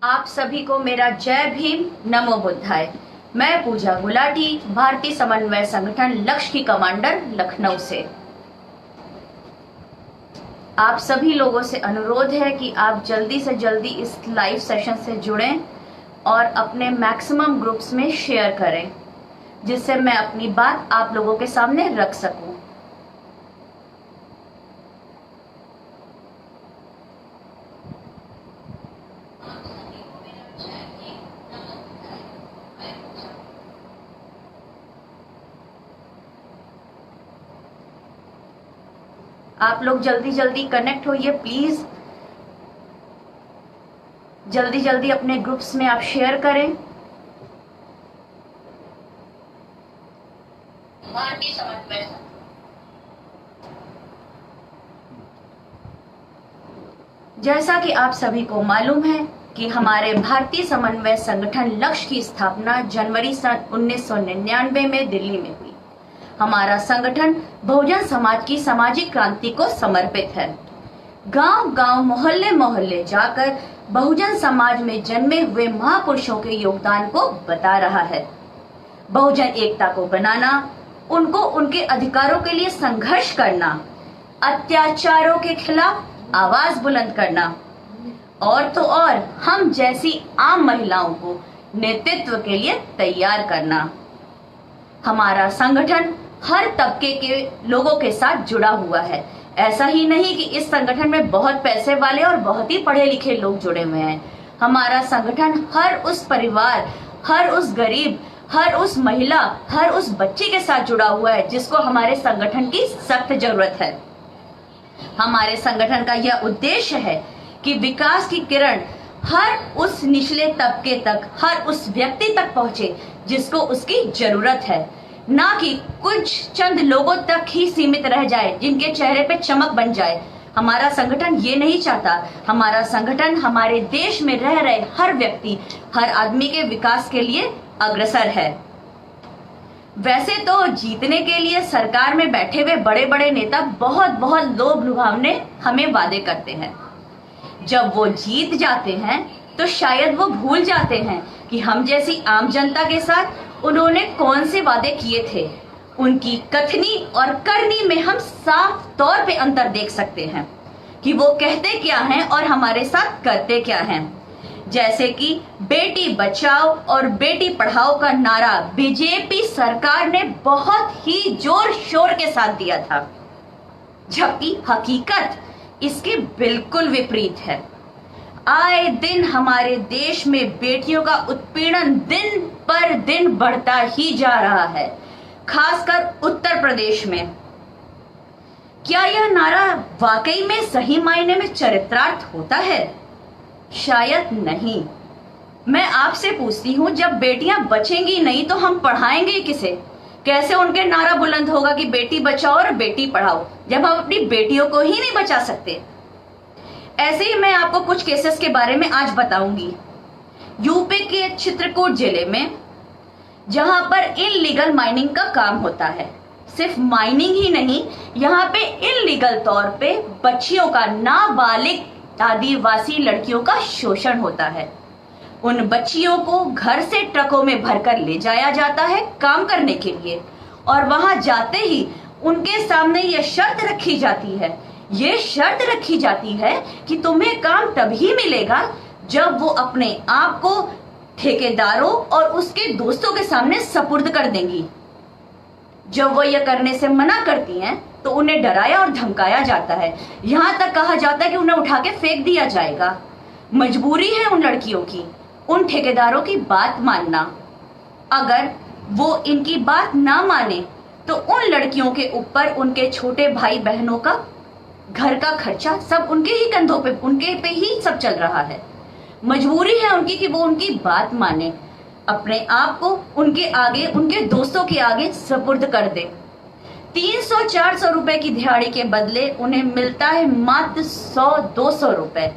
आप सभी को मेरा जय भीम, नमो बुद्धाय। मैं पूजा गुलाटी, भारतीय समन्वय संगठन लक्ष्य की कमांडर, लखनऊ से। आप सभी लोगों से अनुरोध है कि आप जल्दी से जल्दी इस लाइव सेशन से जुड़ें और अपने मैक्सिमम ग्रुप्स में शेयर करें, जिससे मैं अपनी बात आप लोगों के सामने रख सकूं। आप लोग जल्दी जल्दी कनेक्ट होइए प्लीज। जल्दी जल्दी अपने ग्रुप्स में आप शेयर करें। भारतीय समन्वय जैसा कि आप सभी को मालूम है कि हमारे भारतीय समन्वय संगठन लक्ष्य की स्थापना जनवरी सन 1999 में दिल्ली में हुई। हमारा संगठन बहुजन समाज की सामाजिक क्रांति को समर्पित है। गांव गांव, मोहल्ले मोहल्ले जाकर बहुजन समाज में जन्मे हुए महापुरुषों के योगदान को बता रहा है। बहुजन एकता को बनाना, उनको उनके अधिकारों के लिए संघर्ष करना, अत्याचारों के खिलाफ आवाज बुलंद करना और तो और हम जैसी आम महिलाओं को नेतृत्व के लिए तैयार करना। हमारा संगठन हर तबके के लोगों के साथ जुड़ा हुआ है। ऐसा ही नहीं कि इस संगठन में बहुत पैसे वाले और बहुत ही पढ़े लिखे लोग जुड़े हुए हैं। हमारा संगठन हर उस परिवार, हर उस गरीब, हर उस महिला, हर उस बच्चे के साथ जुड़ा हुआ है जिसको हमारे संगठन की सख्त जरूरत है। हमारे संगठन का यह उद्देश्य है कि विकास की किरण हर उस निचले तबके तक, हर उस व्यक्ति तक पहुंचे जिसको उसकी जरूरत है, ना कि कुछ चंद लोगों तक ही सीमित रह जाए जिनके चेहरे पे चमक बन जाए। हमारा संगठन ये नहीं चाहता। हमारा संगठन हमारे देश में रह रहे हर व्यक्ति, हर आदमी के विकास के लिए अग्रसर है। वैसे तो जीतने के लिए सरकार में बैठे हुए बड़े बड़े नेता बहुत बहुत लोभ लुभावने हमें वादे करते हैं। जब वो जीत जाते हैं तो शायद वो भूल जाते हैं कि हम जैसी आम जनता के साथ उन्होंने कौन से वादे किए थे। उनकी कथनी और करनी में हम साफ तौर पे अंतर देख सकते हैं कि वो कहते क्या हैं और हमारे साथ करते क्या हैं। जैसे कि बेटी बचाओ और बेटी पढ़ाओ का नारा बीजेपी सरकार ने बहुत ही जोर शोर के साथ दिया था, जबकि हकीकत इसके बिल्कुल विपरीत है। आए दिन हमारे देश में बेटियों का उत्पीड़न दिन पर दिन बढ़ता ही जा रहा है, खासकर उत्तर प्रदेश में। क्या यह नारा वाकई में सही मायने में चरितार्थ होता है? शायद नहीं। मैं आपसे पूछती हूँ, जब बेटियां बचेंगी नहीं तो हम पढ़ाएंगे किसे? कैसे उनके नारा बुलंद होगा कि बेटी बचाओ और बेटी पढ़ाओ, जब हम अपनी बेटियों को ही नहीं बचा सकते? ऐसे ही मैं आपको कुछ केसेस के बारे में आज बताऊंगी। यूपी के चित्रकूट जिले में, जहां पर इनलीगल माइनिंग का काम होता है, सिर्फ माइनिंग ही नहीं, यहाँ पे इनलीगल तौर पे बच्चियों का, नाबालिग आदिवासी लड़कियों का शोषण होता है। उन बच्चियों को घर से ट्रकों में भरकर ले जाया जाता है काम करने के लिए, और वहां जाते ही उनके सामने ये शर्त रखी जाती है, कि तुम्हें काम तभी मिलेगा जब वो अपने आप को ठेकेदारों और उसके दोस्तों के सामने सपुर्द कर देंगी। जब वो ये करने से मना करती हैं तो उन्हें डराया और धमकाया जाता है। यहां तक कहा जाता है कि उन्हें उठा के फेंक दिया जाएगा। मजबूरी है उन लड़कियों की उन ठेकेदारों की बात मानना। अगर वो इनकी बात ना माने तो उन लड़कियों के ऊपर उनके छोटे भाई बहनों का घर का खर्चा सब उनके ही कंधों पे, उनके पे ही सब चल रहा है। मजबूरी है उनकी कि वो उनकी बात माने, अपने आप को उनके आगे, उनके दोस्तों के आगे सपुर्द कर दे। 300-400 रुपए की दिहाड़ी के बदले उन्हें मिलता है मात्र 100-200 रुपए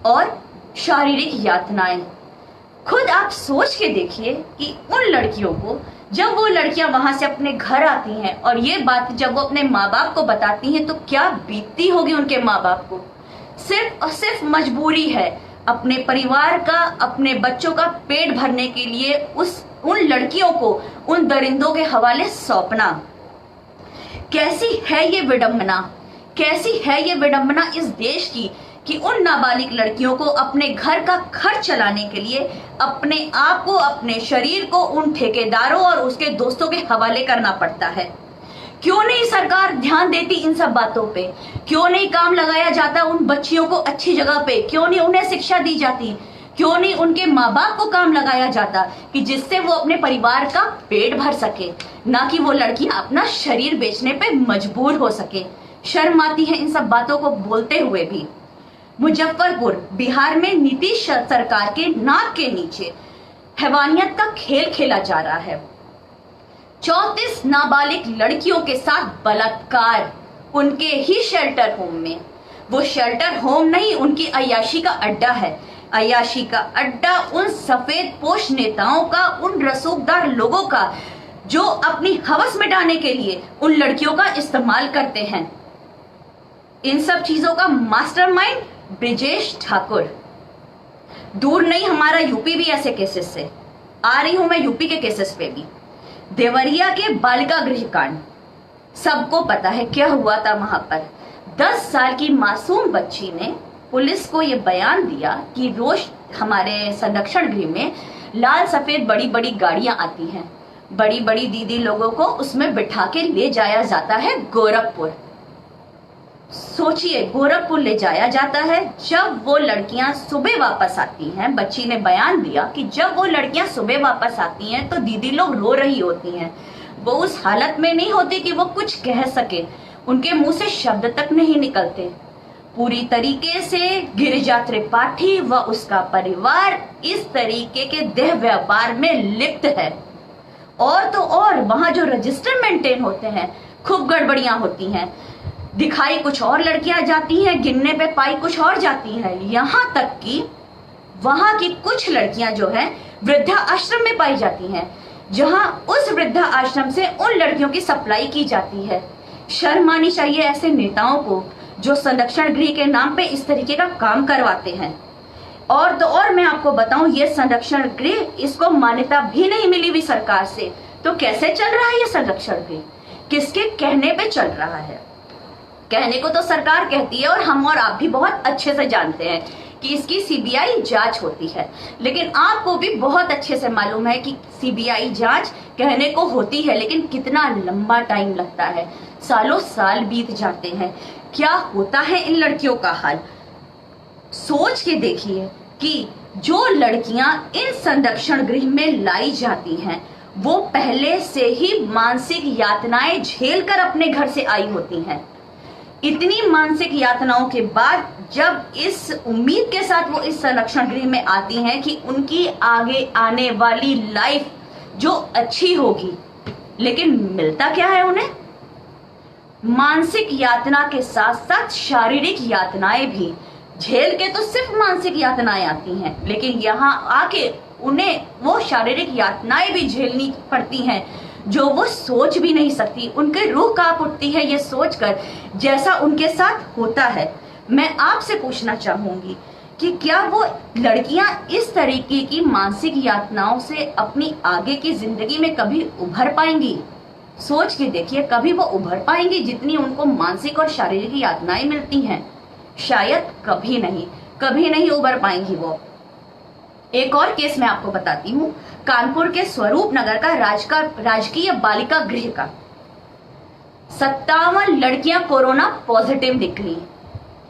और शारीरिक यातनाएं। खुद आप सोच के देखिए कि उन लड़कियों को, जब वो लड़कियां वहां से अपने घर आती हैं और ये बात जब वो अपने माँ बाप को बताती हैं तो क्या बीतती होगी उनके माँ बाप को। सिर्फ और सिर्फ मजबूरी है, अपने परिवार का, अपने बच्चों का पेट भरने के लिए उन लड़कियों को उन दरिंदों के हवाले सौंपना। कैसी है ये विडंबना, कैसी है ये विडंबना इस देश की कि उन नाबालिग लड़कियों को अपने घर का खर्च चलाने के लिए अपने आप को, अपने शरीर को उन ठेकेदारों और उसके दोस्तों के हवाले करना पड़ता है। क्यों नहीं सरकार ध्यान देती इन सब बातों पे? क्यों नहीं काम लगाया जाता उन बच्चियों को अच्छी जगह पे? क्यों नहीं उन्हें शिक्षा दी जाती? क्यों नहीं उनके माँ बाप को काम लगाया जाता कि जिससे वो अपने परिवार का पेट भर सके, ना कि वो लड़कियां अपना शरीर बेचने पे मजबूर हो सके। शर्म आती है इन सब बातों को बोलते हुए भी। मुजफ्फरपुर बिहार में नीतीश सरकार के नाक के नीचे हैवानियत का खेल खेला जा रहा है। 34 नाबालिग लड़कियों के साथ बलात्कार उनके ही शेल्टर होम में। वो शेल्टर होम नहीं, उनकी अय्याशी का अड्डा है। अय्याशी का अड्डा उन सफेद पोश नेताओं का, उन रसूखदार लोगों का जो अपनी हवस मिटाने के लिए उन लड़कियों का इस्तेमाल करते हैं। इन सब चीजों का मास्टरमाइंड ब्रिजेश ठाकुर। दूर नहीं हमारा यूपी भी ऐसे केसेस से। आ रही हूं मैं यूपी के केसेस पे भी। देवरिया के बालिका गृह कांड, सबको पता है क्या हुआ था वहां पर। 10 साल की मासूम बच्ची ने पुलिस को यह बयान दिया कि रोज हमारे संरक्षण गृह में लाल सफेद बड़ी बड़ी गाड़ियां आती हैं, बड़ी बड़ी दीदी लोगों को उसमें बिठा के ले जाया जाता है गोरखपुर। सोचिए, गोरखपुर ले जाया जाता है। जब वो लड़कियां सुबह वापस आती हैं, बच्ची ने बयान दिया कि जब वो लड़कियां सुबह वापस आती हैं तो दीदी लोग रो रही होती हैं। वो उस हालत में नहीं होती कि वो कुछ कह सके, उनके मुंह से शब्द तक नहीं निकलते। पूरी तरीके से गिरिजा त्रिपाठी व उसका परिवार इस तरीके के देह व्यापार में लिप्त है। और तो और वहां जो रजिस्टर मेंटेन होते हैं, खूब गड़बड़ियां होती हैं। दिखाई कुछ और लड़कियां जाती हैं, गिनने पे पाई कुछ और जाती हैं। यहां तक कि वहां की कुछ लड़कियां जो है वृद्धा आश्रम में पाई जाती हैं, जहां उस वृद्धा आश्रम से उन लड़कियों की सप्लाई की जाती है। शर्म आनी चाहिए ऐसे नेताओं को जो संरक्षण गृह के नाम पे इस तरीके का काम करवाते हैं। और तो और मैं आपको बताऊं, ये संरक्षण गृह, इसको मान्यता भी नहीं मिली हुई सरकार से। तो कैसे चल रहा है ये संरक्षण गृह? किसके कहने पे चल रहा है? कहने को तो सरकार कहती है और हम और आप भी बहुत अच्छे से जानते हैं कि इसकी सीबीआई जांच होती है, लेकिन आपको भी बहुत अच्छे से मालूम है कि सीबीआई जांच कहने को होती है, लेकिन कितना लंबा टाइम लगता है। सालों साल बीत जाते हैं। क्या होता है इन लड़कियों का हाल? सोच के देखिए कि जो लड़कियां इन संरक्षण गृह में लाई जाती हैं, वो पहले से ही मानसिक यातनाएं झेलकर अपने घर से आई होती हैं। इतनी मानसिक यातनाओं के बाद जब इस उम्मीद के साथ वो इस संरक्षण गृह में आती हैं कि उनकी आगे आने वाली लाइफ जो अच्छी होगी, लेकिन मिलता क्या है उन्हें? मानसिक यातना के साथ साथ शारीरिक यातनाएं भी। झेल के तो सिर्फ मानसिक यातनाएं आती हैं, लेकिन यहाँ आके उन्हें वो शारीरिक यातनाएं भी झेलनी पड़ती हैं जो वो सोच भी नहीं सकती। उनके रूह कांप उठती है ये सोचकर जैसा उनके साथ होता है। मैं आपसे पूछना चाहूंगी कि क्या वो लड़कियां इस तरीके की मानसिक यातनाओं से अपनी आगे की जिंदगी में कभी उभर पाएंगी? सोच के देखिए, कभी वो उभर पाएंगी जितनी उनको मानसिक और शारीरिक यातनाएं मिलती हैं? शायद कभी नहीं उभर पाएंगी वो। एक और केस मैं आपको बताती हूँ, कानपुर के स्वरूप नगर का राजकीय बालिका गृह का। 57 लड़कियां कोरोना पॉजिटिव निकली।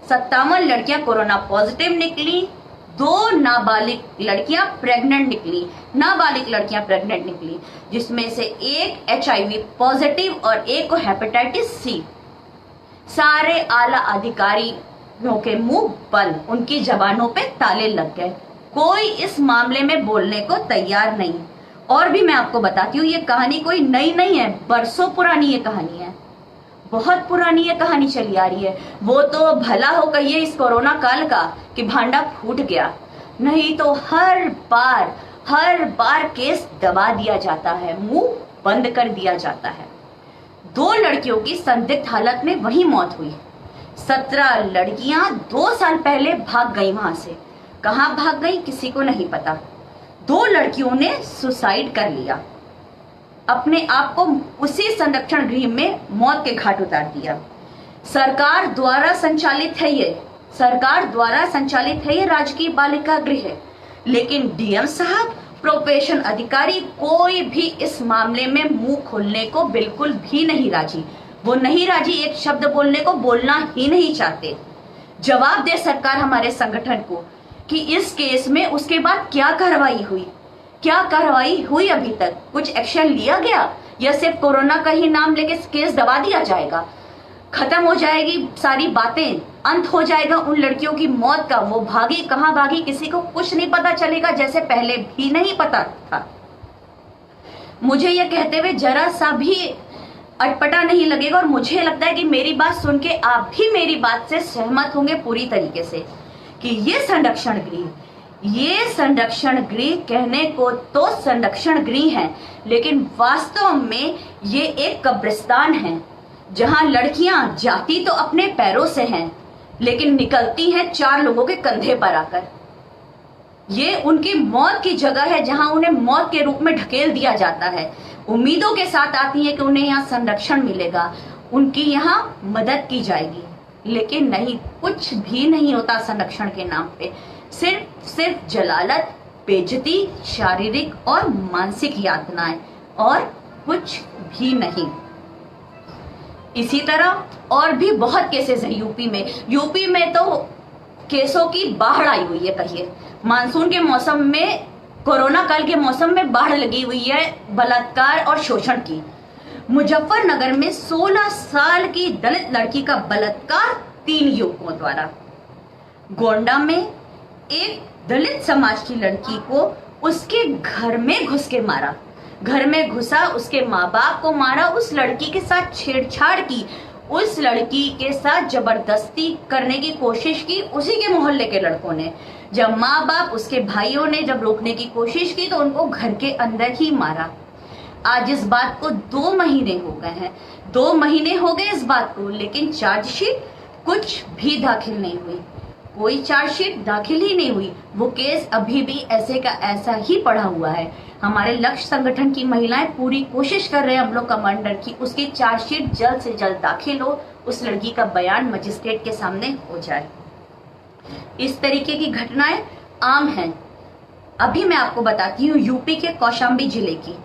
57 लड़कियां कोरोना पॉजिटिव निकली। 2 नाबालिग लड़कियां प्रेग्नेंट निकली, जिसमें से एक HIV पॉजिटिव और एक को हेपेटाइटिस C। सारे आला अधिकारियों के मुंह बंद, उनकी जबानों पे ताले लग गए। कोई इस मामले में बोलने को तैयार नहीं। और भी मैं आपको बताती हूँ, ये कहानी कोई नई नहीं है, बरसों पुरानी ये कहानी है, बहुत पुरानी ये कहानी चली आ रही है। वो तो भला हो कहिए इस कोरोना काल का कि भांडा फूट गया, नहीं तो हर बार केस दबा दिया जाता है, मुंह बंद कर दिया जाता है। 2 लड़कियों की संदिग्ध हालत में वहीं मौत हुई। 17 लड़कियां 2 साल पहले भाग गई वहां से। कहां भाग गई किसी को नहीं पता। 2 लड़कियों ने सुसाइड कर लिया, अपने आप को उसी संरक्षण गृह में मौत के घाट उतार दिया। सरकार द्वारा संचालित है ये राजकीय बालिका गृह, लेकिन डीएम साहब, प्रोबेशन अधिकारी कोई भी इस मामले में मुंह खोलने को बिल्कुल भी नहीं राजी। वो नहीं राजी, एक शब्द बोलने को बोलना ही नहीं चाहते। जवाब दे सरकार हमारे संगठन को कि इस केस में उसके बाद क्या कार्रवाई हुई, अभी तक कुछ एक्शन लिया गया या सिर्फ कोरोना का ही नाम लेके केस दबा दिया जाएगा, खत्म हो जाएगी सारी बातें, अंत हो जाएगा उन लड़कियों की मौत का। वो भागी कहां भागी किसी को कुछ नहीं पता चलेगा, जैसे पहले भी नहीं पता था। मुझे यह कहते हुए जरा सा भी अटपटा नहीं लगेगा और मुझे लगता है कि मेरी बात सुन के आप भी मेरी बात से सहमत होंगे पूरी तरीके से कि ये संरक्षण गृह कहने को तो संरक्षण गृह है, लेकिन वास्तव में ये एक कब्रिस्तान है जहां लड़कियां जाती तो अपने पैरों से हैं, लेकिन निकलती हैं 4 लोगों के कंधे पर आकर। ये उनकी मौत की जगह है जहां उन्हें मौत के रूप में ढकेल दिया जाता है। उम्मीदों के साथ आती है कि उन्हें यहाँ संरक्षण मिलेगा, उनकी यहाँ मदद की जाएगी, लेकिन नहीं, कुछ भी नहीं होता संरक्षण के नाम पे। सिर्फ जलालत, बेइज्जती, शारीरिक और मानसिक यातनाएं और कुछ भी नहीं। इसी तरह और भी बहुत केसेस हैं यूपी में तो केसों की बाढ़ आई हुई है। कहिए मानसून के मौसम में, कोरोना काल के मौसम में बाढ़ लगी हुई है बलात्कार और शोषण की। मुजफ्फरनगर में 16 साल की दलित लड़की का बलात्कार 3 युवकों द्वारा। गोंडा में एक दलित समाज की लड़की को उसके घर में घुस के मारा, घर में घुसा, उसके माँ बाप को मारा, उस लड़की के साथ छेड़छाड़ की, उस लड़की के साथ जबरदस्ती करने की कोशिश की उसी के मोहल्ले के लड़कों ने। जब माँ बाप, उसके भाइयों ने जब रोकने की कोशिश की तो उनको घर के अंदर ही मारा। आज इस बात को 2 महीने हो गए हैं, 2 महीने हो गए इस बात को, लेकिन चार्जशीट कुछ भी दाखिल नहीं हुई, कोई चार्जशीट दाखिल ही नहीं हुई। वो केस अभी भी ऐसे का ऐसा ही पड़ा हुआ है। हमारे लक्ष्य संगठन की महिलाएं पूरी कोशिश कर रहे हैं, हम लोग कमांडर की, उसकी चार्जशीट जल्द से जल्द दाखिल हो, उस लड़की का बयान मजिस्ट्रेट के सामने हो जाए। इस तरीके की घटनाएं आम हैं। अभी मैं आपको बताती हूँ यूपी के कौशाम्बी जिले की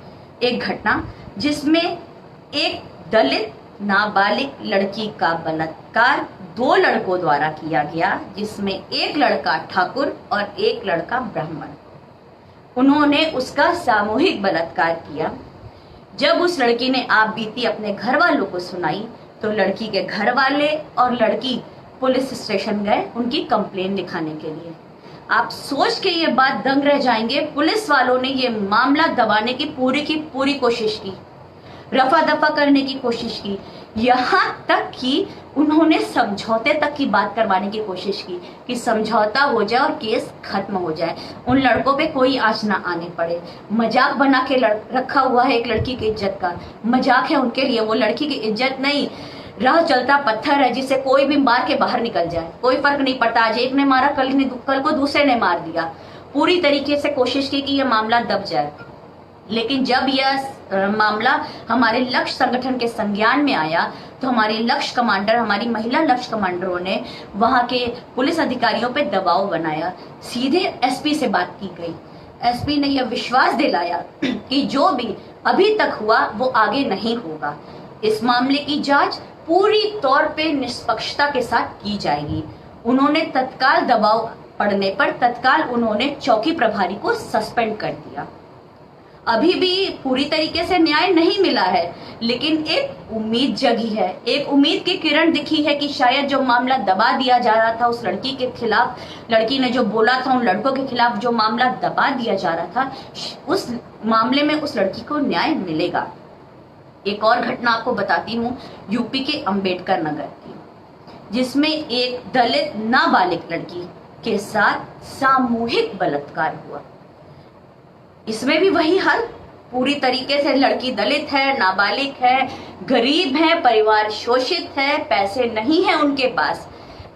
एक घटना, जिसमें एक दलित नाबालिग लड़की का बलात्कार 2 लड़कों द्वारा किया गया, जिसमें एक लड़का ठाकुर और एक लड़का ब्राह्मण। उन्होंने उसका सामूहिक बलात्कार किया। जब उस लड़की ने आप बीती अपने घर वालों को सुनाई तो लड़की के घर वाले और लड़की पुलिस स्टेशन गए उनकी कंप्लेन लिखाने के लिए। आप सोच के ये बात दंग रह जाएंगे, पुलिस वालों ने ये मामला दबाने की पूरी कोशिश की, रफा दफा करने की कोशिश की, यहाँ तक कि उन्होंने समझौते तक की बात करवाने की कोशिश की कि समझौता हो जाए और केस खत्म हो जाए, उन लड़कों पे कोई आंच ना आने पड़े। मजाक बना के रखा हुआ है एक लड़की की इज्जत का, मजाक है उनके लिए, वो लड़की की इज्जत नहीं, राह चलता पत्थर है जिसे कोई भी मार के बाहर निकल जाए, कोई फर्क नहीं पड़ता। आज एक ने मारा, कल को दूसरे ने मार दिया। पूरी तरीके से कोशिश की कि यह मामला दब जाए, लेकिन जब यह मामला हमारे लक्ष्य संगठन के संज्ञान में आया तो हमारी लक्ष्य कमांडर, हमारी महिला लक्ष्य कमांडरों ने वहां के पुलिस अधिकारियों पे दबाव बनाया। सीधे एसपी से बात की गई, एसपी ने यह विश्वास दिलाया कि जो भी अभी तक हुआ वो आगे नहीं होगा, इस मामले की जांच पूरी तौर पे निष्पक्षता के साथ की जाएगी। उन्होंने तत्काल दबाव पड़ने पर तत्काल उन्होंने चौकी प्रभारी को सस्पेंड कर दिया। अभी भी पूरी तरीके से न्याय नहीं मिला है, लेकिन एक उम्मीद जगी है, एक उम्मीद की किरण दिखी है कि शायद जो मामला दबा दिया जा रहा था उस लड़की के खिलाफ, लड़की ने जो बोला था उन लड़कों के खिलाफ जो मामला दबा दिया जा रहा था, उस मामले में उस लड़की को न्याय मिलेगा। एक और घटना आपको बताती हूँ यूपी के अंबेडकर नगर की, जिसमें एक दलित नाबालिग लड़की के साथ सामूहिक बलात्कार हुआ। इसमें भी वही हाल, पूरी तरीके से लड़की दलित है, नाबालिग है, गरीब है, परिवार शोषित है, पैसे नहीं है उनके पास,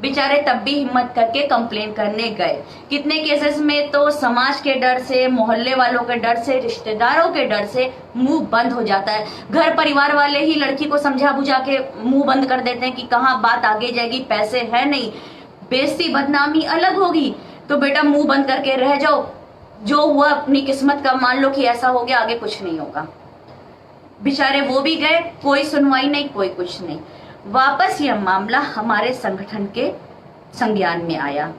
बेचारे तब भी हिम्मत करके कंप्लेन करने गए। कितने केसेस में तो समाज के डर से, मोहल्ले वालों के डर से, रिश्तेदारों के डर से मुंह बंद हो जाता है। घर परिवार वाले ही लड़की को समझा बुझा के मुंह बंद कर देते हैं कि कहाँ बात आगे जाएगी, पैसे है नहीं, बेइज्जती बदनामी अलग होगी, तो बेटा मुंह बंद करके रह जाओ, जो हुआ अपनी किस्मत का मान लो कि ऐसा हो गया, आगे कुछ नहीं होगा। बेचारे वो भी गए, कोई सुनवाई नहीं, कोई कुछ नहीं। वापस यह मामला हमारे संगठन के संज्ञान में आया।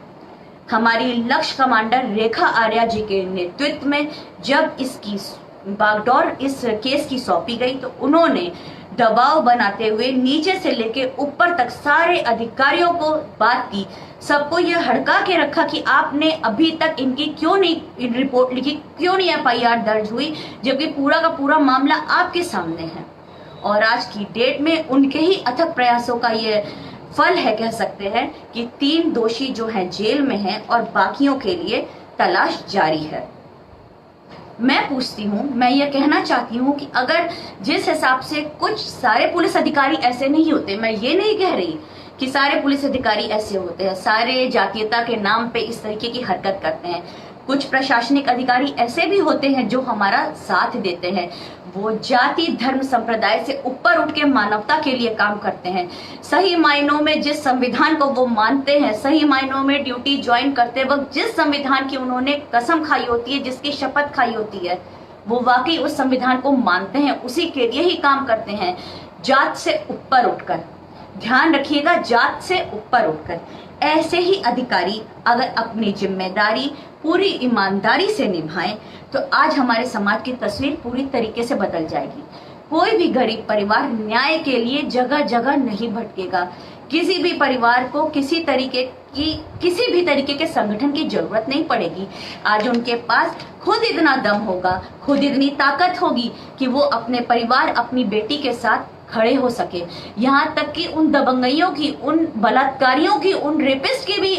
हमारी लक्ष्य कमांडर रेखा आर्या जी के नेतृत्व में जब इसकी बागडोर इस केस की सौंपी गई तो उन्होंने दबाव बनाते हुए नीचे से लेके ऊपर तक सारे अधिकारियों को बात की, सबको यह हड़का के रखा कि आपने अभी तक इनकी क्यों नहीं रिपोर्ट लिखी, क्यों नहीं एफआईआर दर्ज हुई, जबकि पूरा का पूरा मामला आपके सामने है। और आज की डेट में उनके ही अथक प्रयासों का ये फल है, कह सकते हैं कि 3 दोषी जो हैं जेल में हैं और बाकियों के लिए तलाश जारी है। मैं पूछती हूँ, मैं ये कहना चाहती हूँ कि अगर जिस हिसाब से कुछ सारे पुलिस अधिकारी ऐसे नहीं होते, मैं ये नहीं कह रही कि सारे पुलिस अधिकारी ऐसे होते हैं, सारे जातीयता के नाम पे इस तरीके की हरकत करते हैं, कुछ प्रशासनिक अधिकारी ऐसे भी होते हैं जो हमारा साथ देते हैं, वो जाति धर्म संप्रदाय से ऊपर उठ के मानवता के लिए काम करते हैं, सही मायनों में जिस संविधान को वो मानते हैं, सही मायनों में ड्यूटी ज्वाइन करते वक्त जिस संविधान की उन्होंने कसम खाई होती है, जिसकी शपथ खाई होती है, वो वाकई उस संविधान को मानते हैं, उसी के लिए ही काम करते हैं, जात से ऊपर उठकर। ध्यान रखिएगा, जात से ऊपर उठकर। ऐसे ही अधिकारी अगर अपनी जिम्मेदारी पूरी ईमानदारी से निभाएं तो आज हमारे समाज की तस्वीर पूरी तरीके से बदल जाएगी। कोई भी गरीब परिवार न्याय के लिए जगह जगह नहीं भटकेगा। किसी भी परिवार को किसी भी तरीके के संगठन की जरूरत नहीं पड़ेगी। आज उनके पास खुद इतना दम होगा, खुद इतनी ताकत होगी कि वो अपने परिवार, अपनी बेटी के साथ खड़े हो सके। यहाँ तक कि उन दबंगइयों की, उन बलात्कारियों की, उन रेपिस्ट की भी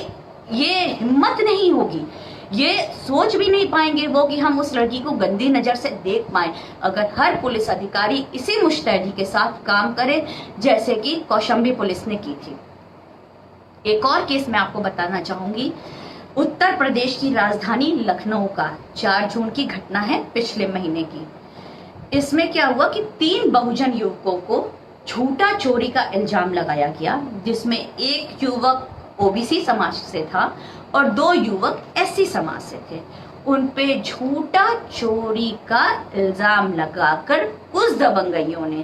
ये हिम्मत नहीं होगी, ये सोच भी नहीं पाएंगे वो कि हम उस लड़की को गंदी नजर से देख पाए, अगर हर पुलिस अधिकारी इसी मुस्तैदी के साथ काम करे जैसे कि कौशाम्बी पुलिस ने की थी। एक और केस मैं आपको बताना चाहूंगी, उत्तर प्रदेश की राजधानी लखनऊ का 4 जून की घटना है, पिछले महीने की। इसमें क्या हुआ कि 3 बहुजन युवकों को झूठा चोरी का इल्जाम लगाया गया, जिसमें एक युवक ओबीसी समाज से था और 2 युवक एससी समाज से थे। उन पे झूठा चोरी का इल्जाम लगाकर उस दबंगइयों ने,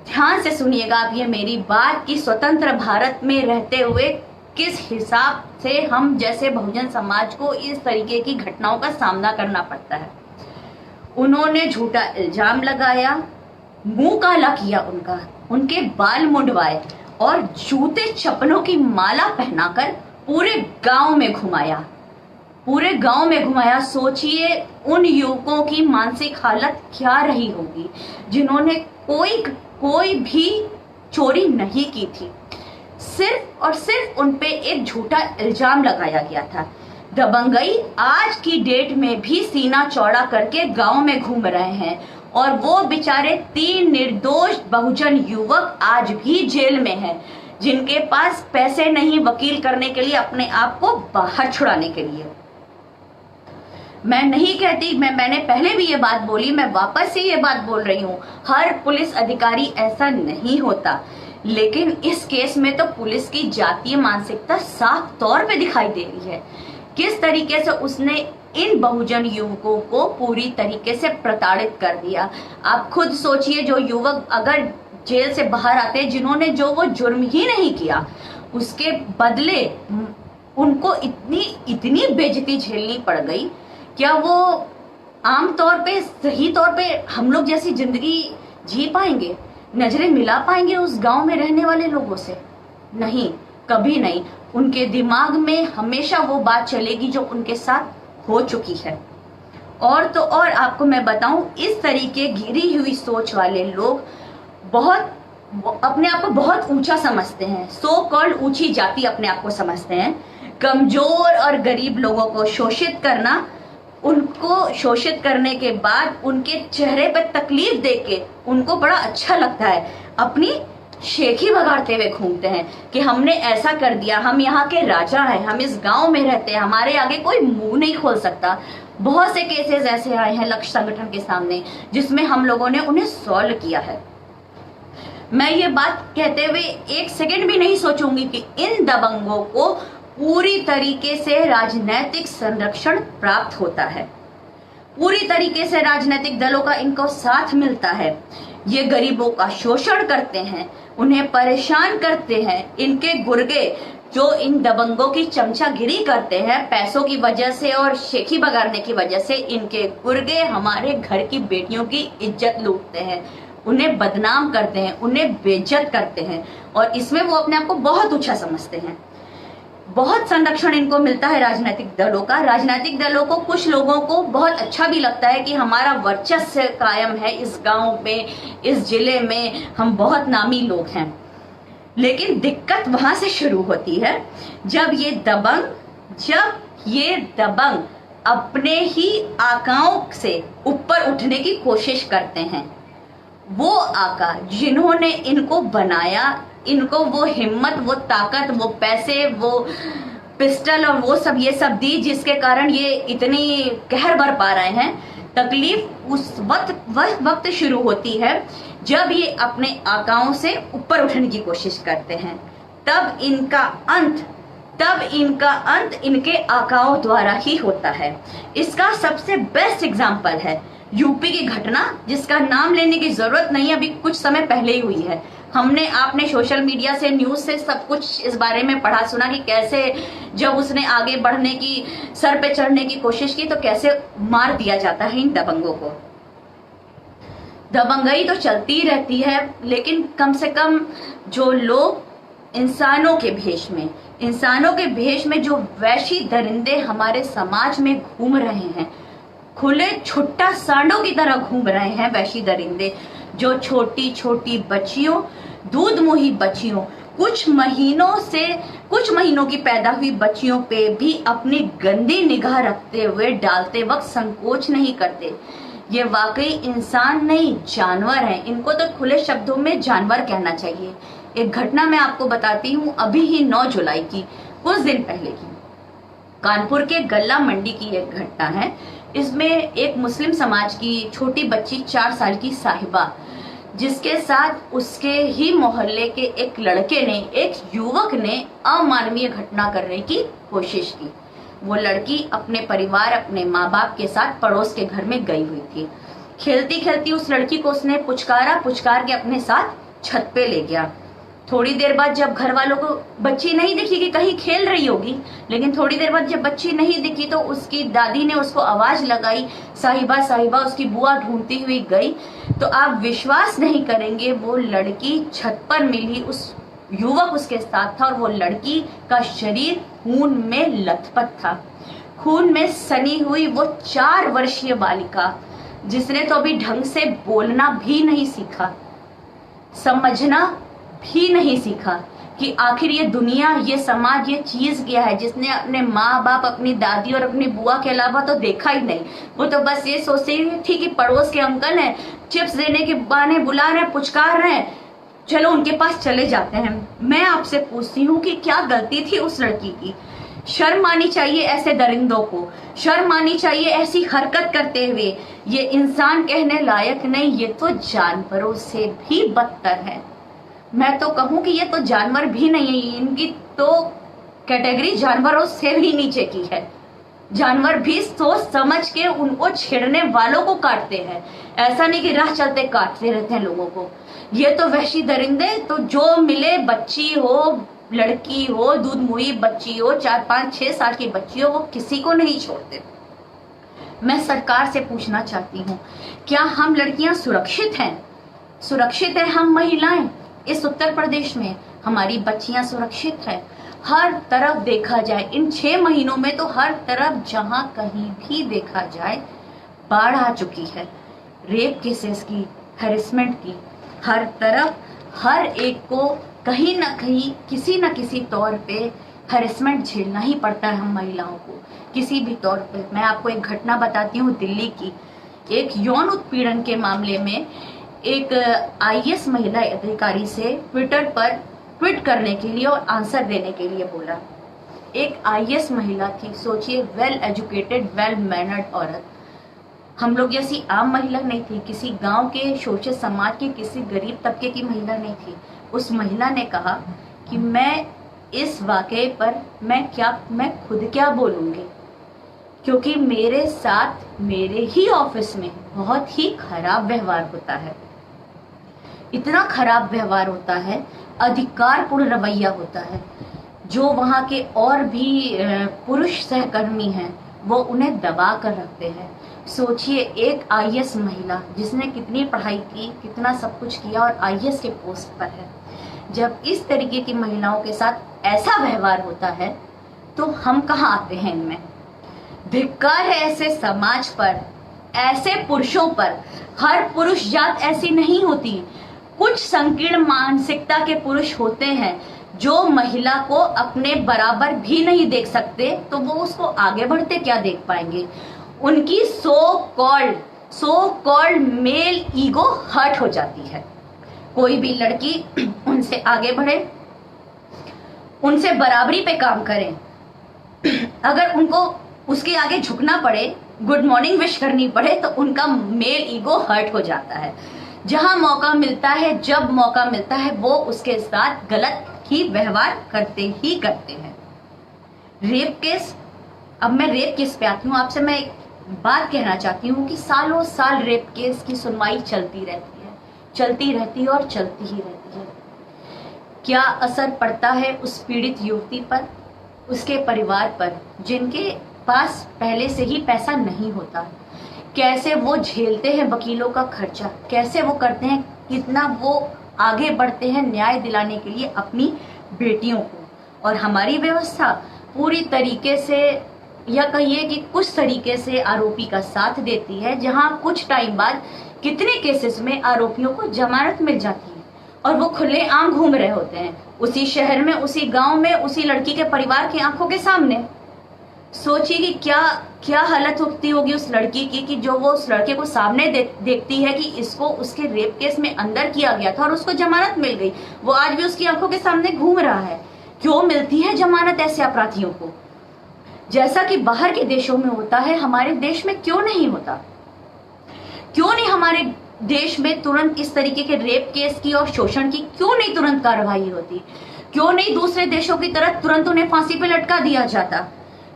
ध्यान से सुनिएगा आप ये मेरी बात, कि स्वतंत्र भारत में रहते हुए किस हिसाब से हम जैसे बहुजन समाज को इस तरीके की घटनाओं का सामना करना पड़ता है। उन्होंने झूठा इल्जाम लगाया, मुंह काला किया उनका, उनके बाल मुंडवाए और जूते चप्पलों की माला पहनाकर पूरे गांव में घुमाया, पूरे गांव में घुमाया। सोचिए उन युवकों की मानसिक हालत क्या रही होगी जिन्होंने कोई भी चोरी नहीं की थी, सिर्फ और सिर्फ उन पे एक झूठा इल्जाम लगाया गया था। दबंगई आज की डेट में भी सीना चौड़ा करके गांव में घूम रहे हैं और वो बेचारे 3 निर्दोष बहुजन युवक आज भी जेल में हैं, जिनके पास पैसे नहीं वकील करने के लिए, अपने आप को बाहर छुड़ाने के लिए। मैं नहीं कहती, मैंने पहले भी ये बात बोली, मैं वापस से ये बात बोल रही हूँ, हर पुलिस अधिकारी ऐसा नहीं होता, लेकिन इस केस में तो पुलिस की जातीय मानसिकता साफ तौर पे दिखाई दे रही है। किस तरीके से उसने इन बहुजन युवकों को पूरी तरीके से प्रताड़ित कर दिया। आप खुद सोचिए, जो युवक अगर जेल से बाहर आते, जिन्होंने जो वो जुर्म ही नहीं किया, उसके बदले उनको इतनी बेइज्जती झेलनी पड़ गई, क्या वो आम तौर पे, सही तौर पे हम लोग जैसी जिंदगी जी पाएंगे, नजरें मिला पाएंगे उस गांव में रहने वाले लोगों से? नहीं, कभी नहीं। उनके दिमाग में हमेशा वो बात चलेगी जो उनके साथ हो चुकी है। और तो और आपको मैं बताऊं, इस तरीके गिरी हुई सोच वाले लोग अपने आप को बहुत ऊंचा समझते हैं, सो कॉल्ड ऊंची जाति अपने आप को समझते हैं। कमजोर और गरीब लोगों को शोषित करना, उनको शोषित करने के बाद उनके चेहरे पर तकलीफ देके उनको बड़ा अच्छा लगता है। अपनी शेखी बगाड़ते हुए घूमते हैं कि हमने ऐसा कर दिया, हम यहाँ के राजा हैं, हम इस गांव में रहते हैं, हमारे आगे कोई मुंह नहीं खोल सकता। बहुत से केसेस ऐसे आए हैं लक्ष्य संगठन के सामने जिसमें हम लोगों ने उन्हें सॉल्व किया है। मैं ये बात कहते हुए एक सेकंड भी नहीं सोचूंगी कि इन दबंगों को पूरी तरीके से राजनीतिक संरक्षण प्राप्त होता है, पूरी तरीके से राजनीतिक दलों का इनको साथ मिलता है। ये गरीबों का शोषण करते हैं, उन्हें परेशान करते हैं। इनके गुर्गे जो इन दबंगों की चमचागिरी करते हैं पैसों की वजह से और शेखी बगाड़ने की वजह से, इनके गुर्गे हमारे घर की बेटियों की इज्जत लूटते हैं, उन्हें बदनाम करते हैं, उन्हें बेइज्जत करते हैं और इसमें वो अपने आप को बहुत ऊंचा समझते हैं। बहुत संरक्षण इनको मिलता है राजनीतिक दलों का। राजनीतिक दलों को, कुछ लोगों को बहुत अच्छा भी लगता है कि हमारा वर्चस्व कायम है इस गांव में, इस जिले में, हम बहुत नामी लोग हैं। लेकिन दिक्कत वहां से शुरू होती है जब ये दबंग अपने ही आकाओं से ऊपर उठने की कोशिश करते हैं। वो आका जिन्होंने इनको बनाया, इनको वो हिम्मत, वो ताकत, वो पैसे, वो पिस्टल और वो सब ये सब दी जिसके कारण ये इतनी कहर बर पा रहे हैं। तकलीफ उस वक्त शुरू होती है जब ये अपने आकाओं से ऊपर उठने की कोशिश करते हैं। तब इनका अंत इनके आकाओं द्वारा ही होता है। इसका सबसे बेस्ट एग्जाम्पल है यूपी की घटना, जिसका नाम लेने की जरूरत नहीं, अभी कुछ समय पहले ही हुई है। आपने सोशल मीडिया से, न्यूज से सब कुछ इस बारे में पढ़ा सुना कि कैसे जब उसने आगे बढ़ने की, सर पे चढ़ने की कोशिश की तो कैसे मार दिया जाता है इन दबंगों को। दबंगई तो चलती ही रहती है, लेकिन कम से कम जो लोग इंसानों के भेष में जो वैशी दरिंदे हमारे समाज में घूम रहे हैं, खुले छुट्टा सांडों की तरह घूम रहे हैं वैशी दरिंदे, जो छोटी छोटी बच्चियों, दूध मुही बच्चियों, कुछ महीनों की पैदा हुई बच्चियों पे भी अपनी गंदी निगाह रखते हुए डालते वक्त संकोच नहीं करते। ये वाकई इंसान नहीं, जानवर हैं। इनको तो खुले शब्दों में जानवर कहना चाहिए। एक घटना मैं आपको बताती हूँ, अभी ही 9 जुलाई की, कुछ दिन पहले की, कानपुर के गल्ला मंडी की एक घटना है। इसमें एक मुस्लिम समाज की छोटी बच्ची 4 साल की साहिबा, जिसके साथ उसके ही मोहल्ले के एक युवक ने अमानवीय घटना करने की कोशिश की। वो लड़की अपने परिवार, अपने माँ बाप के साथ पड़ोस के घर में गई हुई थी। खेलती खेलती उस लड़की को उसने पुचकार के अपने साथ छत पे ले गया। थोड़ी देर बाद जब घर वालों को बच्ची नहीं दिखी कि कहीं खेल रही होगी, लेकिन थोड़ी देर बाद जब बच्ची नहीं दिखी तो उसकी दादी ने उसको आवाज लगाई, साहिबा साहिबा। उसकी बुआ ढूंढती हुई गई तो आप विश्वास नहीं करेंगे, वो लड़की छत पर मिली, उस युवक उसके साथ था और वो लड़की का शरीर खून में लथपथ था। खून में सनी हुई वो 4 वर्षीय बालिका, जिसने तो अभी ढंग से बोलना भी नहीं सीखा, समझना भी नहीं सीखा कि आखिर ये दुनिया, ये समाज, ये चीज क्या है, जिसने अपने माँ बाप, अपनी दादी और अपनी बुआ के अलावा तो देखा ही नहीं। वो तो बस ये सोचती थी कि पड़ोस के अंकल हैं, चिप्स देने के बहाने बुला रहे हैं, पुचकार रहे हैं, चलो उनके पास चले जाते हैं। मैं आपसे पूछती हूँ कि क्या गलती थी उस लड़की की? शर्म आनी चाहिए ऐसे दरिंदों को, शर्म आनी चाहिए ऐसी हरकत करते हुए। ये इंसान कहने लायक नहीं, ये तो जानवरों से भी बदतर है। मैं तो कहूं कि ये तो जानवर भी नहीं है, इनकी तो कैटेगरी जानवरों से भी नीचे की है। जानवर भी सोच समझ के उनको छेड़ने वालों को काटते हैं, ऐसा नहीं कि राह चलते काटते रहते हैं लोगों को। ये तो वहशी दरिंदे तो जो मिले, बच्ची हो, लड़की हो, दूध मुही बच्ची हो, 4, 5, 6 साल की बच्ची हो, वो किसी को नहीं छोड़ते। मैं सरकार से पूछना चाहती हूँ, क्या हम लड़कियां सुरक्षित हैं? सुरक्षित है हम महिलाएं? इस उत्तर प्रदेश में हमारी बच्चियां सुरक्षित है? हर तरफ देखा जाए, इन 6 महीनों में तो हर तरफ जहां कहीं भी देखा जाए बाढ़ आ चुकी है। रेप केसेस की, हैरेसमेंट की, हर तरफ हर एक को कहीं ना कहीं किसी न किसी तौर पे हैरेसमेंट झेलना ही पड़ता है हम महिलाओं को, किसी भी तौर पे। मैं आपको एक घटना बताती हूँ दिल्ली की। एक यौन उत्पीड़न के मामले में एक आईएएस महिला अधिकारी से ट्विटर पर ट्वीट करने के लिए और आंसर देने के लिए बोला। एक आईएएस महिला थी, सोचिए, वेल एजुकेटेड, वेल मैनर्ड औरत। हम लोग जैसी आम महिला नहीं थी, किसी गांव के शोषित समाज के किसी गरीब तबके की महिला नहीं थी। उस महिला ने कहा कि मैं इस वाकये पर मैं खुद क्या बोलूंगी, क्योंकि मेरे साथ मेरे ही ऑफिस में बहुत ही खराब व्यवहार होता है। इतना खराब व्यवहार होता है, अधिकारपूर्ण रवैया होता है। जो वहाँ के और भी पुरुष सहकर्मी हैं वो उन्हें दबा कर रखते हैं। सोचिए, एक आईएएस महिला जिसने कितनी पढ़ाई की, कितना सब कुछ किया और आईएएस के पोस्ट पर है, जब इस तरीके की महिलाओं के साथ ऐसा व्यवहार होता है तो हम कहाँ आते हैं इनमें। धिक्कार है ऐसे समाज पर, ऐसे पुरुषों पर। हर पुरुष जात ऐसी नहीं होती। कुछ संकीर्ण मानसिकता के पुरुष होते हैं जो महिला को अपने बराबर भी नहीं देख सकते, तो वो उसको आगे बढ़ते क्या देख पाएंगे। उनकी so called male ego hurt हो जाती है। कोई भी लड़की उनसे आगे बढ़े, उनसे बराबरी पे काम करे, अगर उनको उसके आगे झुकना पड़े, गुड मॉर्निंग विश करनी पड़े, तो उनका मेल ईगो हर्ट हो जाता है। जहां मौका मिलता है, जब मौका मिलता है, वो उसके साथ गलत ही व्यवहार करते हैं। रेप केस, अब मैं रेप केस पे आती हूँ। आपसे मैं एक बात कहना चाहती हूँ कि सालों साल रेप केस की सुनवाई चलती रहती है और चलती ही रहती है। क्या असर पड़ता है उस पीड़ित युवती पर, उसके परिवार पर, जिनके पास पहले से ही पैसा नहीं होता। कैसे वो झेलते हैं वकीलों का खर्चा, कैसे वो करते हैं, कितना वो आगे बढ़ते हैं न्याय दिलाने के लिए अपनी बेटियों को। और हमारी व्यवस्था पूरी तरीके से, या कहिए कि कुछ तरीके से आरोपी का साथ देती है, जहां कुछ टाइम बाद कितने केसेस में आरोपियों को जमानत मिल जाती है और वो खुलेआम घूम रहे होते हैं उसी शहर में, उसी गांव में, उसी लड़की के परिवार की आंखों के सामने। सोचिए कि क्या हालत होती होगी उस लड़की की, कि जो वो उस लड़के को सामने देखती है कि इसको उसके रेप केस में अंदर किया गया था और उसको जमानत मिल गई। वो आज भी उसकी आंखों के सामने घूम रहा है। क्यों मिलती है जमानत ऐसे अपराधियों को? जैसा कि बाहर के देशों में होता है, हमारे देश में क्यों नहीं होता? क्यों नहीं हमारे देश में तुरंत इस तरीके के रेप केस की और शोषण की क्यों नहीं तुरंत कार्रवाई होती? क्यों नहीं दूसरे देशों की तरह तुरंत उन्हें फांसी पे लटका दिया जाता?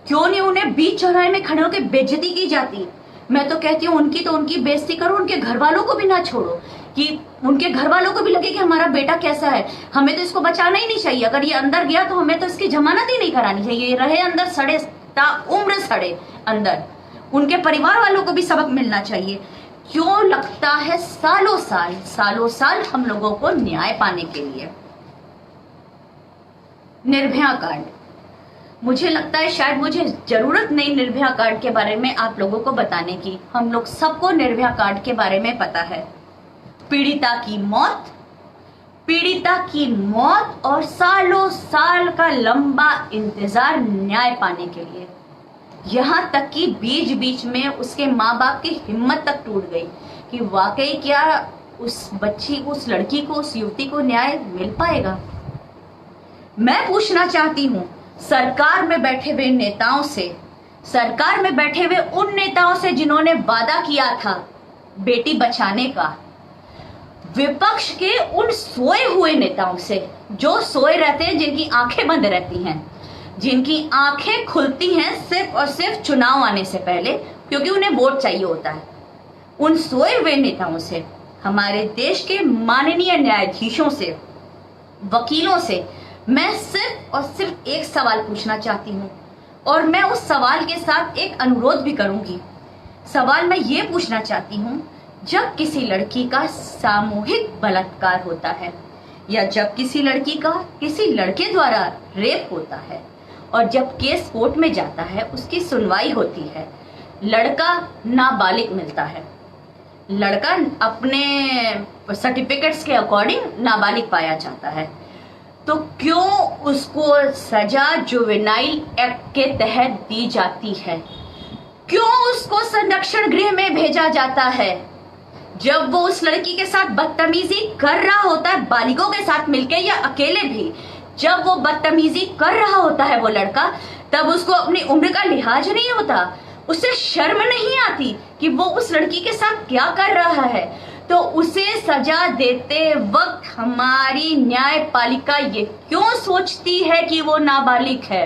क्यों नहीं उन्हें बीच चौराहे में खड़े होकर बेइज्जती की जाती? मैं तो कहती हूँ उनकी बेइज्जती करो, उनके घर वालों को भी ना छोड़ो, कि उनके घर वालों को भी लगे कि हमारा बेटा कैसा है, हमें तो इसको बचाना ही नहीं चाहिए। अगर ये अंदर गया तो हमें तो इसकी जमानत ही नहीं करानी चाहिए, ये रहे अंदर, सड़े उम्र सड़े अंदर। उनके परिवार वालों को भी सबक मिलना चाहिए। क्यों लगता है सालों साल हम लोगों को न्याय पाने के लिए? निर्भया कांड, मुझे लगता है शायद मुझे जरूरत नहीं निर्भया कांड के बारे में आप लोगों को बताने की। हम लोग सबको निर्भया कांड के बारे में पता है। पीड़िता की मौत और सालों साल का लंबा इंतजार न्याय पाने के लिए। यहाँ तक कि बीच में उसके माँ बाप की हिम्मत तक टूट गई कि वाकई क्या उस बच्ची को, उस लड़की को, उस युवती को न्याय मिल पाएगा। मैं पूछना चाहती हूँ सरकार में बैठे हुए नेताओं से, सरकार में बैठे हुए उन नेताओं से जिन्होंने वादा किया था बेटी बचाने का, विपक्ष के उन सोए हुए नेताओं से जो सोए रहते हैं, जिनकी आंखें बंद रहती हैं, जिनकी आंखें खुलती हैं सिर्फ और सिर्फ चुनाव आने से पहले, क्योंकि उन्हें वोट चाहिए होता है। उन सोए हुए नेताओं से, हमारे देश के माननीय न्यायाधीशों से, वकीलों से मैं सिर्फ और सिर्फ एक सवाल पूछना चाहती हूँ, और मैं उस सवाल के साथ एक अनुरोध भी करूंगी। सवाल मैं ये पूछना चाहती हूँ, जब किसी लड़की का सामूहिक बलात्कार होता है, या जब किसी लड़की का किसी लड़के द्वारा रेप होता है, और जब केस कोर्ट में जाता है, उसकी सुनवाई होती है, लड़का नाबालिग मिलता है, लड़का अपने सर्टिफिकेट्स के अकॉर्डिंग नाबालिग पाया जाता है, तो क्यों उसको सजा जुवेनाइल एक्ट के तहत दी जाती है? क्यों उसको संरक्षण गृह में भेजा जाता है? जब वो उस लड़की के साथ बदतमीजी कर रहा होता है, बालिगों के साथ मिलके या अकेले भी, जब वो बदतमीजी कर रहा होता है वो लड़का, तब उसको अपनी उम्र का लिहाज नहीं होता, उसे शर्म नहीं आती कि वो उस लड़की के साथ क्या कर रहा है। तो उसे सजा देते वक्त हमारी न्यायपालिका ये क्यों सोचती है कि वो नाबालिग है?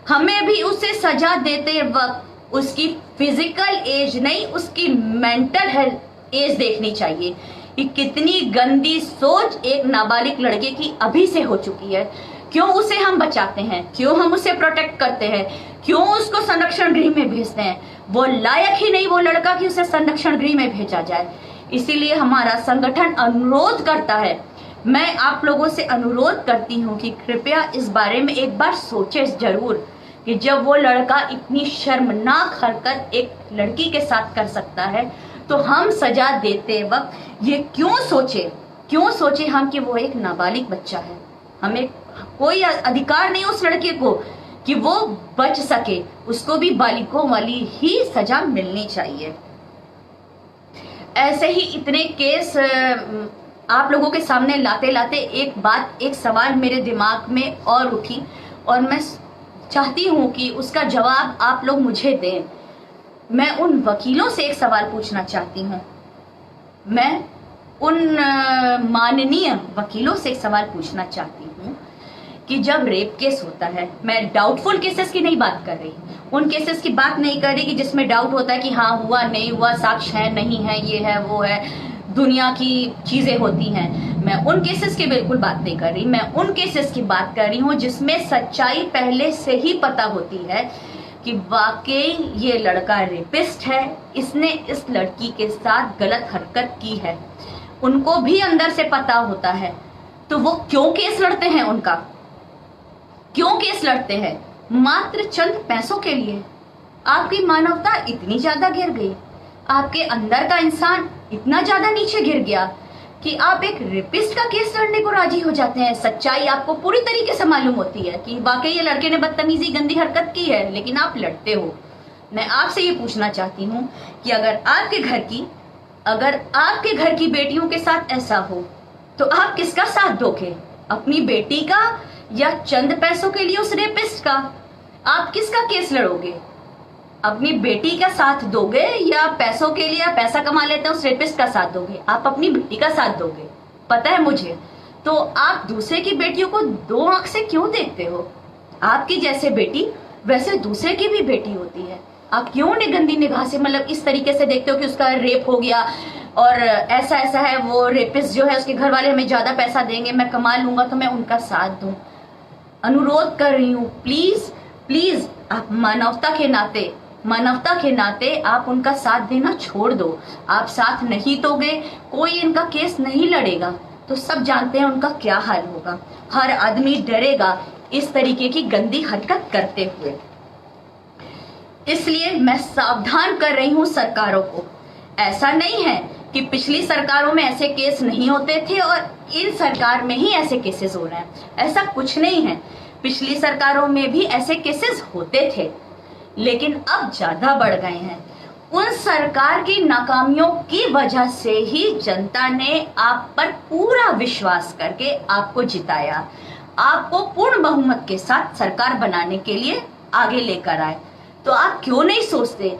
हमें भी उसे सजा देते वक्त उसकी फिजिकल एज नहीं, उसकी मेंटल हेल्थ एज देखनी चाहिए कि कितनी गंदी सोच एक नाबालिग लड़के की अभी से हो चुकी है। क्यों उसे हम बचाते हैं, क्यों हम उसे प्रोटेक्ट करते हैं, क्यों उसको संरक्षण गृह में भेजते हैं? वो लायक ही नहीं वो लड़का कि उसे संरक्षण गृह में भेजा जाए। इसीलिए हमारा संगठन अनुरोध करता है, मैं आप लोगों से अनुरोध करती हूँ कि कृपया इस बारे में एक बार सोचे जरूर कि जब वो लड़का इतनी शर्मनाक हरकत एक लड़की के साथ कर सकता है, तो हम सजा देते वक्त ये क्यों सोचे हम कि वो एक नाबालिग बच्चा है। हमें कोई अधिकार नहीं उस लड़के को कि वो बच सके, उसको भी बालिगों वाली ही सजा मिलनी चाहिए। ऐसे ही इतने केस आप लोगों के सामने लाते लाते एक सवाल मेरे दिमाग में और उठी, और मैं चाहती हूं कि उसका जवाब आप लोग मुझे दें। मैं उन वकीलों से एक सवाल पूछना चाहती हूं, मैं उन माननीय वकीलों से एक सवाल पूछना चाहती हूं कि जब रेप केस होता है, मैं डाउटफुल केसेस की नहीं बात कर रही, उन केसेस की बात नहीं कर रही कि जिसमें डाउट होता है कि हाँ हुआ नहीं हुआ, साक्ष्य है नहीं है, ये है वो है, दुनिया की चीजें होती हैं, मैं उन केसेस की बिल्कुल बात नहीं कर रही। मैं उन केसेस की बात कर रही हूँ जिसमें सच्चाई पहले से ही पता होती है कि वाकई ये लड़का रेपिस्ट है, इसने इस लड़की के साथ गलत हरकत की है, उनको भी अंदर से पता होता है। तो वो क्यों केस लड़ते हैं? उनका क्यों केस लड़ते हैं? मात्र चंद पैसों के लिए। आपकी मानवता इतनी ज्यादा गिर गई, आपके अंदर का इंसान इतना ज्यादा नीचे गिर गया कि आप एक रेपिस्ट का केस लड़ने को राजी हो जाते हैं। सच्चाई आपको पूरी तरीके से मालूम होती है कि वाकई ये लड़के ने बदतमीजी गंदी हरकत की है, लेकिन आप लड़ते हो। मैं आपसे ये पूछना चाहती हूँ कि अगर आपके घर की बेटियों के साथ ऐसा हो तो आप किसका साथ दोगे? अपनी बेटी का या चंद पैसों के लिए उस रेपिस्ट का? आप किसका केस लड़ोगे? अपनी बेटी का साथ दोगे या पैसों के लिए पैसा कमा लेते हैं उस रेपिस्ट का साथ दोगे? आप अपनी बेटी का साथ दोगे, पता है मुझे। तो आप दूसरे की बेटियों को दो आंख से क्यों देखते हो? आपकी जैसे बेटी वैसे दूसरे की भी बेटी होती है। आप क्यों गंदी निगाह से मतलब इस तरीके से देखते हो कि उसका रेप हो गया और ऐसा ऐसा है, वो रेपिस्ट जो है उसके घर वाले हमें ज्यादा पैसा देंगे, मैं कमा लूंगा तो मैं उनका साथ दूं। अनुरोध कर रही हूँ, प्लीज प्लीज आप मानवता के नाते आप उनका साथ देना छोड़ दो। आप साथ नहीं दोगे, कोई इनका केस नहीं लड़ेगा तो सब जानते हैं उनका क्या हाल होगा। हर आदमी डरेगा इस तरीके की गंदी हरकत करते हुए। इसलिए मैं सावधान कर रही हूं सरकारों को। ऐसा नहीं है कि पिछली सरकारों में ऐसे केस नहीं होते थे और इन सरकार में ही ऐसे केसेस हो रहे हैं, ऐसा कुछ नहीं है। पिछली सरकारों में भी ऐसे केसेस होते थे, लेकिन अब ज्यादा बढ़ गए हैं। उन सरकार की नाकामियों की वजह से ही जनता ने आप पर पूरा विश्वास करके आपको जिताया, आपको पूर्ण बहुमत के साथ सरकार बनाने के लिए आगे लेकर आए। तो आप क्यों नहीं सोचते,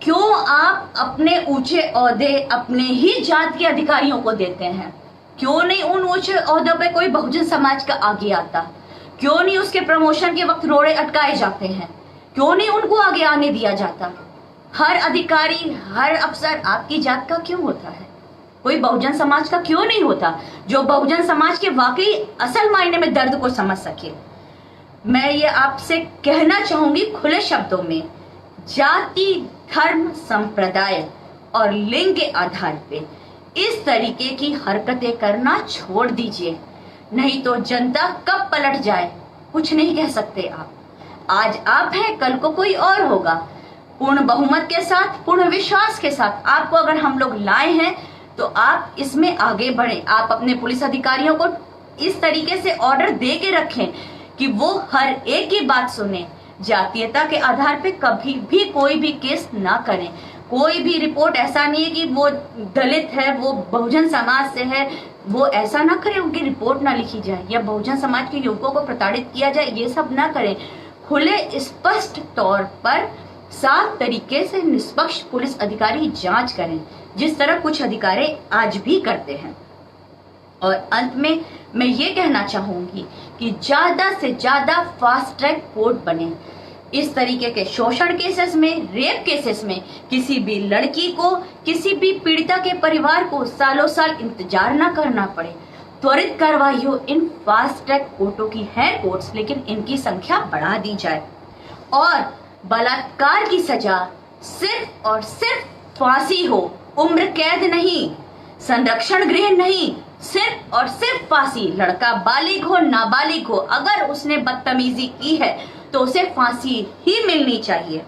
क्यों आप अपने ऊंचे ओहदे अपने ही जात के अधिकारियों को देते हैं? क्यों नहीं उन ऊंचे ओहदों पे कोई बहुजन समाज का आगे आता? क्यों नहीं उसके प्रमोशन के वक्त रोड़े अटकाए जाते हैं? क्यों नहीं उनको आगे आने दिया जाता? हर अधिकारी, हर अफसर आपकी जात का क्यों होता है? कोई बहुजन समाज का क्यों नहीं होता, जो बहुजन समाज के वाकई असल मायने में दर्द को समझ सके? मैं ये आपसे कहना चाहूंगी खुले शब्दों में, जाति, धर्म, संप्रदाय और लिंग के आधार पे इस तरीके की हरकतें करना छोड़ दीजिए, नहीं तो जनता कब पलट जाए कुछ नहीं कह सकते आप। आज आप हैं, कल को कोई और होगा। पूर्ण बहुमत के साथ, पूर्ण विश्वास के साथ आपको अगर हम लोग लाए हैं तो आप इसमें आगे बढ़े। आप अपने पुलिस अधिकारियों को इस तरीके से ऑर्डर दे के रखें कि वो हर एक की बात सुने, जातीयता के आधार पे कभी भी कोई भी केस ना करें। कोई भी रिपोर्ट ऐसा नहीं है कि वो दलित है, वो बहुजन समाज से है, वो ऐसा ना करे, उनकी रिपोर्ट ना लिखी जाए या बहुजन समाज के युवकों को प्रताड़ित किया जाए, ये सब ना करें। खुले स्पष्ट तौर पर साफ तरीके से निष्पक्ष पुलिस अधिकारी जांच करें, जिस तरह कुछ अधिकारी आज भी करते हैं। और अंत में मैं ये कहना चाहूंगी कि ज्यादा से ज्यादा फास्ट ट्रैक कोर्ट बने। इस तरीके के शोषण केसेस में, रेप केसेस में किसी भी लड़की को, किसी भी पीड़िता के परिवार को सालों साल इंतजार ना करना पड़े। त्वरित कार्रवाई हो। इन फास्ट ट्रैक कोर्टों की है कोर्ट्स, लेकिन इनकी संख्या बढ़ा दी जाए और बलात्कार की सजा सिर्फ और सिर्फ फांसी हो, उम्र कैद नहीं, संरक्षण गृह नहीं, सिर्फ और सिर्फ फांसी। लड़का बालिग हो, नाबालिग हो, अगर उसने बदतमीजी की है तो उसे फांसी ही मिलनी चाहिए,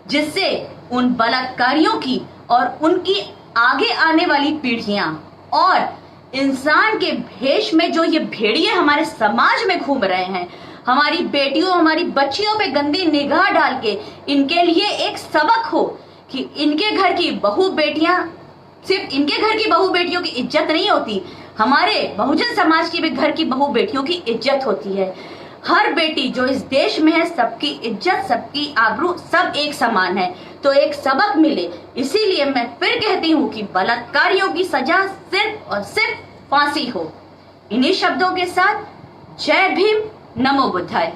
जिससे उन बलात्कारियों की और उनकी आगे आने वाली पीढ़ियां और इंसान के भेष में जो ये भेड़िए हमारे समाज में घूम रहे हैं, हमारी बेटियों, हमारी बच्चियों पे गंदी निगाह डाल के इनके लिए एक सबक हो कि इनके घर की बहू बेटियां, सिर्फ इनके घर की बहू बेटियों की इज्जत नहीं होती, हमारे बहुजन समाज की भी घर की बहू बेटियों की इज्जत होती है। हर बेटी जो इस देश में है, सबकी इज्जत, सबकी आबरू, सब एक समान है, तो एक सबक मिले। इसीलिए मैं फिर कहती हूँ कि बलात्कारियों की सजा सिर्फ और सिर्फ फांसी हो। इन्हीं शब्दों के साथ जय भीम, नमो बुद्धाय।